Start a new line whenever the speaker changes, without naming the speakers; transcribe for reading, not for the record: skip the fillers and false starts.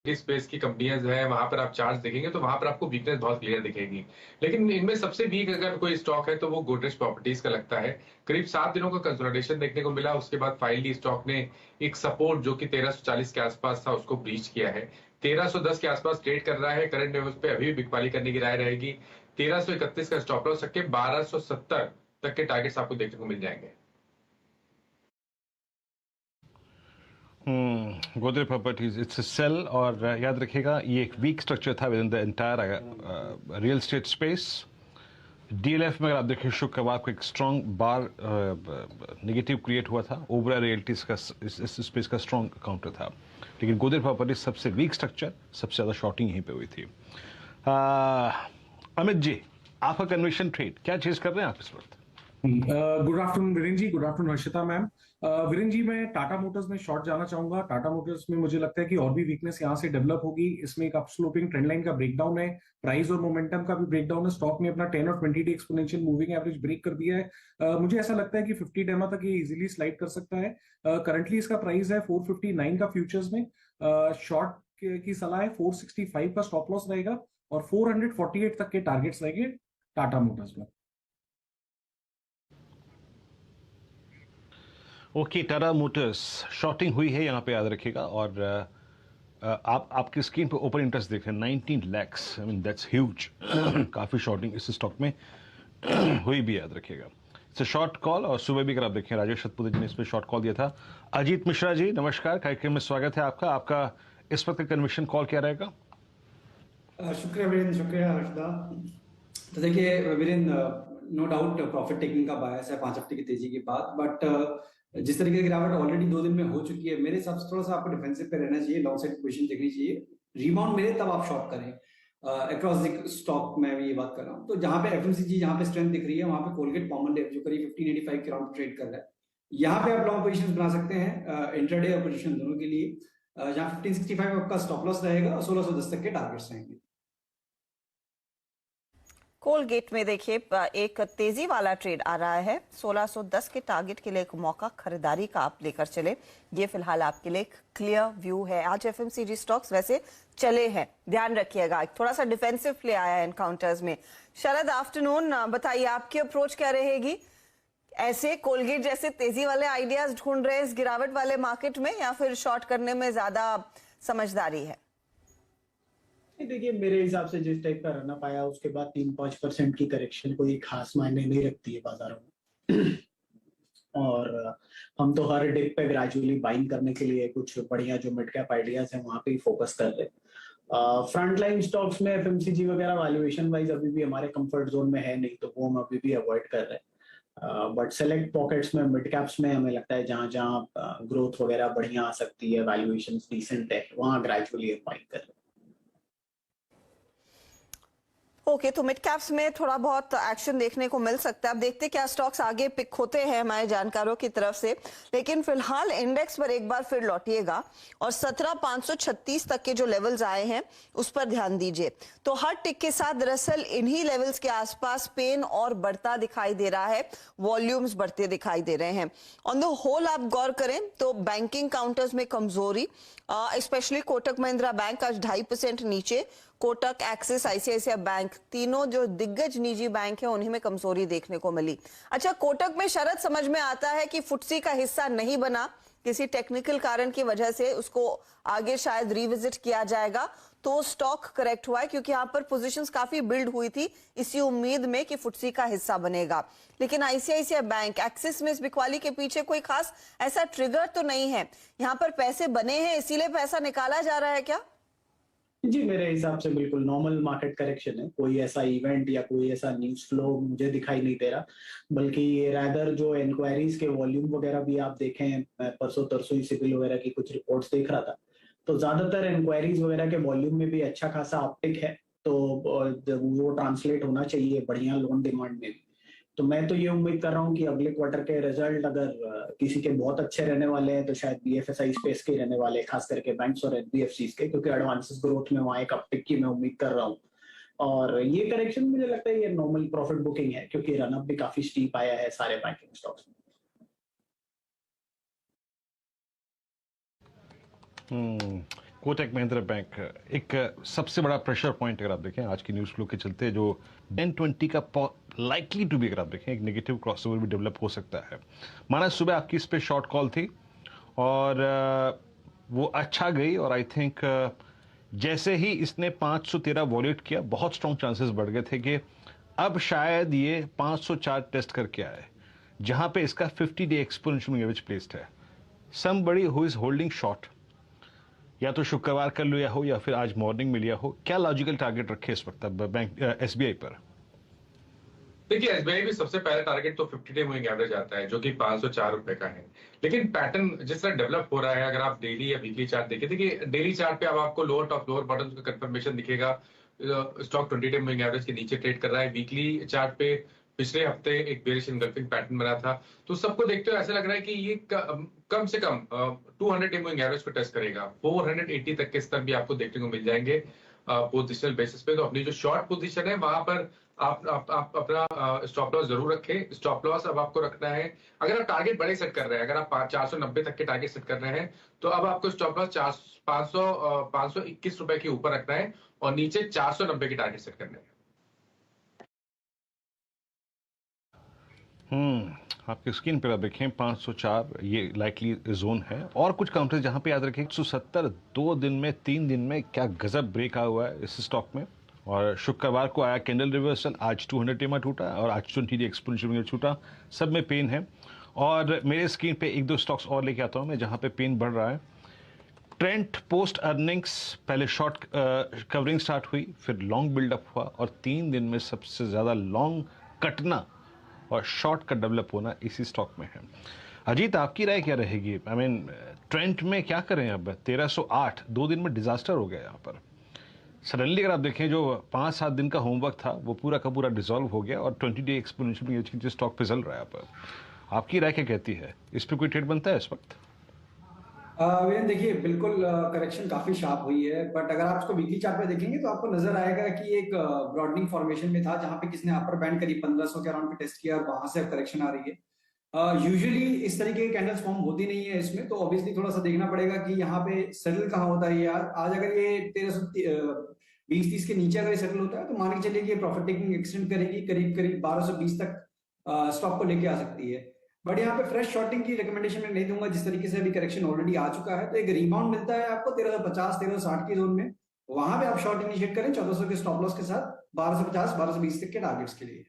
Space की कंपनियां हैं, वहां पर आप चार्ट देखेंगे तो वहां पर आपको वीकनेस बहुत क्लियर दिखेगी। लेकिन इनमें सबसे वीक अगर कोई स्टॉक है तो वो गोदरेज प्रॉपर्टीज का लगता है। करीब 7 दिनों का कंसोलिडेशन देखने को मिला, उसके बाद फाइनली स्टॉक ने एक सपोर्ट जो कि 1340 के आसपास था उसको ब्रीच किया है। 1310 के आसपास ट्रेड कर रहा है। करंट लेवल्स पे अभी भी बिकवाली करने की राय रहेगी। 1331 का स्टॉप लॉस रख के 1270 तक के टारगेट्स आपको देखने को मिल जाएंगे।
Godrej properties it's a sell, और याद रखिएगा ये एक वीक स्ट्रक्चर था within the entire real estate space. DLF में अगर आप देखें शुक्रवार को एक स्ट्रॉन्ग बार नेगेटिव क्रिएट हुआ था, ओबरा रियल्टीज का इस स्पेस का स्ट्रॉन्ग काउंटर था। लेकिन गोदरेज प्रॉपर्टीज सबसे वीक स्ट्रक्चर, सबसे ज़्यादा शॉर्टिंग यहीं पे हुई थी। अमित जी, आपका कन्वेंशन ट्रेड क्या चीज कर रहे हैं आप इस वक्त?
Good afternoon Viren ji, good afternoon Harshita ma'am. Viren ji, मैं टाटा मोटर्स में शॉर्ट जाना चाहूंगा। टाटा मोटर्स में मुझे लगता है कि और भी वीकनेस यहाँ से डेवलप होगी। इसमें एक अपस्लोपिंग ट्रेंड लाइन का ब्रेकडाउन है, प्राइस और मोमेंटम का भी ब्रेकडाउन है। स्टॉक ने अपना 10 और 20 day exponential moving average break कर दिया है। मुझे ऐसा लगता है कि 50 डेमा तक ये इजीली स्लाइड कर सकता है। करंटली इसका प्राइस है 459 का फ्यूचर्स में। शॉर्ट की सलाह है 465 का स्टॉप लॉस रहेगा और 448 तक के टारगेट्स रहेंगे टाटा मोटर्स में।
ओके, टाटा मोटर्स शॉर्टिंग हुई है यहाँ पे, याद रखिएगा। और आप आपकी स्क्रीन पे ओपन इंटरेस्ट देख रहे हैं 19 lakhs, I mean that's huge. काफ़ी शॉर्टिंग इस स्टॉक में हुई भी, याद रखिएगा। It's short call. और सुबह भी अगर आप देखें राजेश सतपुते जी ने इस पर शॉर्ट कॉल दिया था। अजीत मिश्रा जी नमस्कार, कार्यक्रम में स्वागत है आपका। आपका इस वक्त का कन्विक्शन कॉल क्या रहेगा?
शुक्रिया वीरेन, शुक्रिया हर्षदा। तो देखिए Viren, no doubt profit taking का बायस है 5 हफ्ते की तेजी के बाद, बट जिस तरीके की गिरावट ऑलरेडी 2 दिन में हो चुकी है, मेरे हिसाब से थोड़ा सा आपको डिफेंसिव पे रहना चाहिए, लॉन्ग साइड पोजीशन देखनी चाहिए। रिबाउंड मिले तब आप शॉर्ट करें। अक्रॉस द स्टॉक मैं भी ये बात कर रहा हूँ। तो जहां पे एफएमसीजी, जहां पे स्ट्रेंथ दिख रही है, वहां पे कोलगेट पामोलिव जो करीब 1585 के अराउंड ट्रेड कर रहा है, यहाँ पे आप लॉन्ग पोजीशन बना सकते हैं, इंट्राडे और पोजीशन दोनों के लिए। जहां 1565 आपका स्टॉप लॉस रहेगा और 1610 तक के टारगेट्स रहेंगे।
कोलगेट में देखिए एक तेजी वाला ट्रेड आ रहा है। 1610 के टारगेट के लिए एक मौका खरीदारी का आप लेकर चले, ये फिलहाल आपके लिए क्लियर व्यू है। आज एफएमसीजी स्टॉक्स वैसे चले हैं, ध्यान रखिएगा, थोड़ा सा डिफेंसिव प्ले आया है एनकाउंटर्स में। शरद आफ्टरनून, बताइए आपकी अप्रोच क्या रहेगी? ऐसे कोलगेट जैसे तेजी वाले आइडियाज ढूंढ रहे हैं इस गिरावट वाले मार्केट में, या फिर शॉर्ट करने में ज्यादा समझदारी है?
देखिए मेरे हिसाब से जिस टाइप का रनअप आया उसके बाद 3-5% की करेक्शन कोई खास मायने नहीं रखती है बाजारों में। और हम तो हर डिप पे ग्रेजुअली बाइंग करने के लिए कुछ बढ़िया जो मिड कैप आइडियाज हैं वहां पे ही फोकस कर रहे हैं। फ्रंट लाइन स्टॉक्स में एफएमसीजी वगैरह वैल्यूएशन वाइज अभी भी हमारे कंफर्ट जोन में है नहीं, तो वो हम अभी भी अवॉइड कर रहे हैं। बट सेलेक्ट पॉकेट्स में, मिड कैप्स में हमें लगता है जहां जहां ग्रोथ वगैरह बढ़िया आ सकती है, वैल्यूएशन डिसेंट है, वहां ग्रेजुअली हम बाइंग कर रहे हैं।
ओके, तो मिड कैप्स में थोड़ा बहुत एक्शन देखने को मिल सकता है। अब देखते क्या स्टॉक्स आगे पिक होते हैं हमारे जानकारों की तरफ से। लेकिन फिलहाल इंडेक्स पर एक बार फिर लौटिएगा और 17,536 तक के जो लेवल्स आए हैं उस पर ध्यान दीजिए। तो हर टिक के साथ दरअसल इन्हीं लेवल्स के आसपास पेन और बढ़ता दिखाई दे रहा है, वॉल्यूम्स बढ़ते दिखाई दे रहे हैं। ऑन द होल आप गौर करें तो बैंकिंग काउंटर्स में कमजोरी, स्पेशली कोटक महिंद्रा बैंक आज 2.5% नीचे, कोटक, एक्सिस, आईसीआईसीआई बैंक, तीनों जो दिग्गज निजी बैंक है उन्हीं में कमजोरी देखने को मिली। अच्छा, कोटक में शरद समझ में आता है कि फुटसी का हिस्सा नहीं बना, किसी टेक्निकल कारण की वजह से उसको आगे शायद रिविजिट किया जाएगा, तो स्टॉक करेक्ट हुआ है क्योंकि यहाँ पर पोजीशंस काफी बिल्ड हुई थी इसी उम्मीद में कि फुटसी का हिस्सा बनेगा। लेकिन आईसीआईसीआई बैंक, एक्सिस में इस बिकवाली के पीछे कोई खास ऐसा ट्रिगर तो नहीं है, यहाँ पर पैसे बने हैं इसीलिए पैसा निकाला जा रहा है क्या?
जी मेरे हिसाब से बिल्कुल नॉर्मल मार्केट करेक्शन है, कोई ऐसा इवेंट या कोई ऐसा न्यूज फ्लो मुझे दिखाई नहीं दे रहा। बल्कि ये रैदर जो इंक्वायरीज के वॉल्यूम वगैरह भी आप देखें, मैं परसों तरसों ही सिविल वगैरह की कुछ रिपोर्ट्स देख रहा था, तो ज्यादातर इंक्वायरीज वगैरह के वॉल्यूम में भी अच्छा खासा अपटिक है। तो वो ट्रांसलेट होना चाहिए बढ़िया लोन डिमांड में भी। तो मैं तो ये उम्मीद कर रहा हूँ कि अगले क्वार्टर के रिजल्ट अगर किसी के बहुत अच्छे रहने वाले हैं तो शायद बीएफएसआई स्पेस के रहने वाले, खास करके बैंक्स और एनबीएफसीज के, क्योंकि एडवांसेस ग्रोथ में वहां एक अपटिक की मैं उम्मीद कर रहा हूँ। और ये करेक्शन मुझे लगता है ये नॉर्मल प्रॉफिट बुकिंग है, क्योंकि रनअप भी काफी स्टीप आया है सारे बैंकिंग स्टॉक्स में।
कोटक महिंद्रा बैंक एक सबसे बड़ा प्रेशर पॉइंट अगर आप देखें आज की न्यूज़ फ्लो के चलते जो 1020 का लाइकली टू भी अगर आप देखें एक नेगेटिव क्रॉसओवर भी डेवलप हो सकता है। माना सुबह आपकी इस पे शॉर्ट कॉल थी और वो अच्छा गई और आई थिंक जैसे ही इसने 513 वॉल्यूट किया बहुत स्ट्रॉन्ग चांसेस बढ़ गए थे कि अब शायद ये 504 टेस्ट करके आए जहां पे इसका 50 डे एक्सपोनेंशियल एवरेज प्लेस्ड है। Somebody who is holding short या तो शुक्रवार कर लिया हो या फिर आज मॉर्निंग में लिया हो, क्या लॉजिकल टारगेट रखे इस वक्त बैंक एसबीआई पर?
देखिए एसबीआई भी सबसे पहला टारगेट तो 50 डे मूविंग एवरेज आता है जो कि 504 रुपए का है। लेकिन पैटर्न जिस तरह डेवलप हो रहा है अगर आप डेली या वीकली चार्ट देखें, देखिए डेली चार्ट पे अब आपको लोअर टॉप लोअर बॉटम का कंफर्मेशन दिखेगा। स्टॉक 20 डे मूविंग एवरेज के नीचे ट्रेड कर रहा है। वीकली चार्ट पे पिछले हफ्ते एक बेरिश इनगल्फिंग पैटर्न बना था। तो सबको देखते हुए ऐसा लग रहा है कि ये कम से कम 200 डे मूविंग एवरेज को टेस्ट करेगा। 480 तक के स्तर भी आपको देखने को मिल जाएंगे पोजिशनल बेसिस पे। तो अपनी जो शॉर्ट पोजीशन है वहां पर आप अपना स्टॉप लॉस जरूर रखें। स्टॉप लॉस अब आपको रखना है, अगर आप टारगेट बड़े सेट कर रहे हैं, अगर आप 490 तक के टारगेट सेट कर रहे हैं तो अब आपको स्टॉप लॉस 521 रुपए के ऊपर रखना है और नीचे 490 के टारगेट सेट करने हैं।
आपकी स्क्रीन पर आप देखें 504 ये लाइकली जोन है और कुछ काउंटर जहां पे याद रखें 170 2 दिन में 3 दिन में क्या गजब ब्रेक आया हुआ है इस स्टॉक में। और शुक्रवार को आया कैंडल रिवर्सल, आज 200 टेमा टूटा और आज 20 डे एक्सपोनेंशियल छूटा। सब में पेन है और मेरे स्क्रीन पे एक दो स्टॉक्स और लेके आता हूं मैं जहां पे पेन बढ़ रहा है। ट्रेंट पोस्ट अर्निंग्स पहले शॉर्ट कवरिंग स्टार्ट हुई, फिर लॉन्ग बिल्डअप हुआ और 3 दिन में सबसे ज्यादा लॉन्ग कटना और शॉर्ट का डेवलप होना इसी स्टॉक में है। अजीत, आपकी राय क्या रहेगी? आई मीन ट्रेंट में क्या करें अब? 1308 2 दिन में डिजास्टर हो गया यहाँ पर। सडनली अगर आप देखें जो 5-7 दिन का होमवर्क था वो पूरा का पूरा डिसॉल्व हो गया और 20 डे एक्सपोनेंशियल स्टॉक पे चल रहा है यहाँ पर। आपकी राय क्या कहती है? इस पर कोई ट्रेड बनता है इस वक्त?
वीरेंद्र देखिए बिल्कुल करेक्शन काफी शार्प हुई है, बट अगर आप इसको वीकली चार्ट पे देखेंगे तो आपको नजर आएगा कि एक ब्रॉडनिंग फॉर्मेशन में था जहां पे किसने अपर बैंड करीब 1500 के अराउंड पे टेस्ट किया और वहां से करेक्शन आ रही है। यूजुअली इस तरीके की कैंडल्स फॉर्म होती नहीं है इसमें, तो ऑब्वियसली थोड़ा सा देखना पड़ेगा कि यहाँ पे सेटल कहाँ होता है यार। आज अगर ये 1320-30 के नीचे अगर ये सेटल होता है तो मान के चलिए कि प्रॉफिट टेकिंग एक्सटेंड करेगी, करीब करीब 1220 तक स्टॉक को लेके आ सकती है। बट यहाँ पे फ्रेश शॉर्टिंग की रिकमेंडेशन मैं नहीं दूंगा, जिस तरीके से अभी करेक्शन ऑलरेडी आ चुका है। तो एक रिबाउंड मिलता है आपको 1350 1360 की जोन में, वहां पे आप शॉर्ट इनिशिएट करें 1400 के स्टॉप लॉस के साथ 1250 1220 तक के टारगेट्स के लिए।